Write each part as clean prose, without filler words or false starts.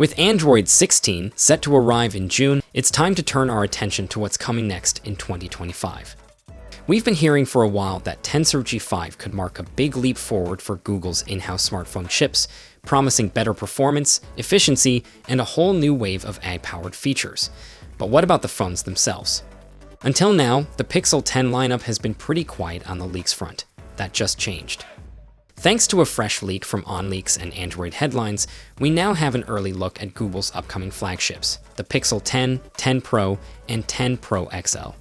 With Android 16 set to arrive in June, it's time to turn our attention to what's coming next in 2025. We've been hearing for a while that Tensor G5 could mark a big leap forward for Google's in-house smartphone chips, promising better performance, efficiency, and a whole new wave of AI-powered features. But what about the phones themselves? Until now, the Pixel 10 lineup has been pretty quiet on the leaks front. That just changed. Thanks to a fresh leak from OnLeaks and Android Headlines, we now have an early look at Google's upcoming flagships, the Pixel 10, 10 Pro, and 10 Pro XL.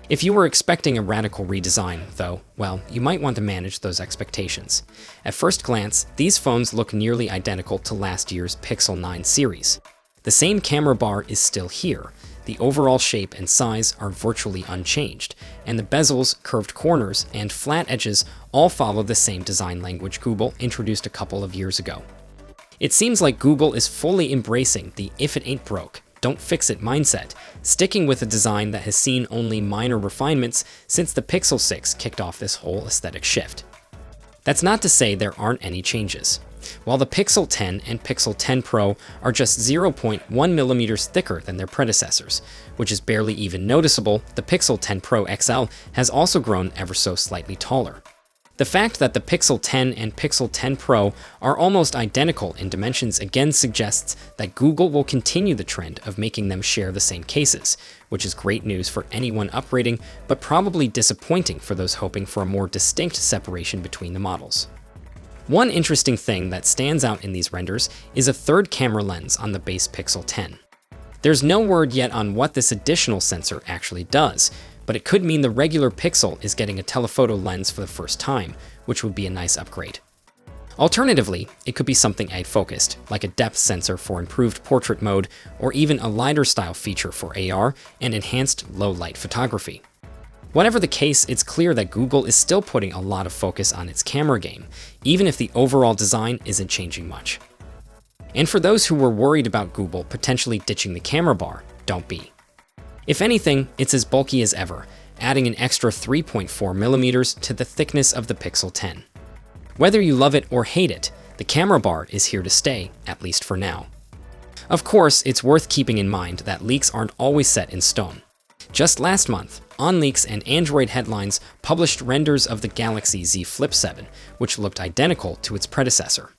If you were expecting a radical redesign, though, well, you might want to manage those expectations. At first glance, these phones look nearly identical to last year's Pixel 9 series. The same camera bar is still here, the overall shape and size are virtually unchanged, and the bezels, curved corners, and flat edges all follow the same design language Google introduced a couple of years ago. It seems like Google is fully embracing the "if it ain't broke, don't fix it" mindset, sticking with a design that has seen only minor refinements since the Pixel 6 kicked off this whole aesthetic shift. That's not to say there aren't any changes. While the Pixel 10 and Pixel 10 Pro are just 0.1 millimeters thicker than their predecessors, which is barely even noticeable, the Pixel 10 Pro XL has also grown ever so slightly taller. The fact that the Pixel 10 and Pixel 10 Pro are almost identical in dimensions again suggests that Google will continue the trend of making them share the same cases, which is great news for anyone upgrading, but probably disappointing for those hoping for a more distinct separation between the models. One interesting thing that stands out in these renders is a third camera lens on the base Pixel 10. There's no word yet on what this additional sensor actually does, but it could mean the regular Pixel is getting a telephoto lens for the first time, which would be a nice upgrade. Alternatively, it could be something AI-focused, like a depth sensor for improved portrait mode, or even a lighter style feature for AR and enhanced low-light photography. Whatever the case, it's clear that Google is still putting a lot of focus on its camera game, even if the overall design isn't changing much. And for those who were worried about Google potentially ditching the camera bar, don't be. If anything, it's as bulky as ever, adding an extra 3.4 millimeters to the thickness of the Pixel 10. Whether you love it or hate it, the camera bar is here to stay, at least for now. Of course, it's worth keeping in mind that leaks aren't always set in stone. Just last month, OnLeaks and Android Headlines published renders of the Galaxy Z Flip 7, which looked identical to its predecessor.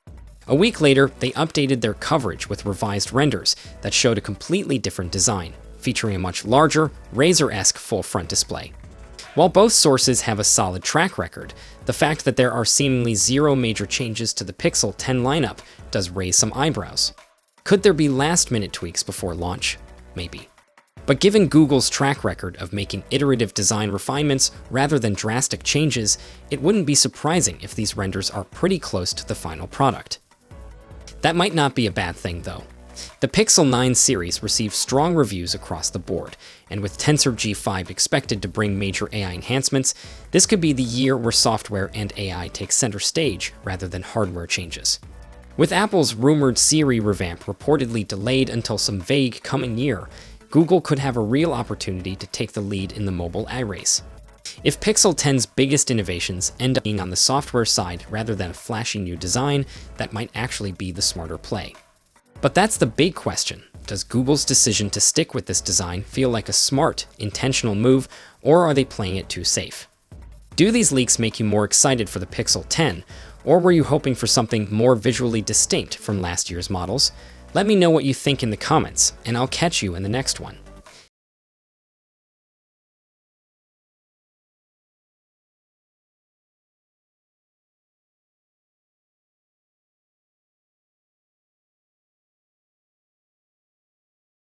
A week later, they updated their coverage with revised renders that showed a completely different design, featuring a much larger, Razer-esque full-front display. While both sources have a solid track record, the fact that there are seemingly zero major changes to the Pixel 10 lineup does raise some eyebrows. Could there be last-minute tweaks before launch? Maybe. But given Google's track record of making iterative design refinements rather than drastic changes, it wouldn't be surprising if these renders are pretty close to the final product. That might not be a bad thing, though. The Pixel 9 series received strong reviews across the board, and with Tensor G5 expected to bring major AI enhancements, this could be the year where software and AI take center stage rather than hardware changes. With Apple's rumored Siri revamp reportedly delayed until some vague coming year, Google could have a real opportunity to take the lead in the mobile AI race. If Pixel 10's biggest innovations end up being on the software side rather than a flashy new design, that might actually be the smarter play. But that's the big question. Does Google's decision to stick with this design feel like a smart, intentional move, or are they playing it too safe? Do these leaks make you more excited for the Pixel 10, or were you hoping for something more visually distinct from last year's models? Let me know what you think in the comments, and I'll catch you in the next one.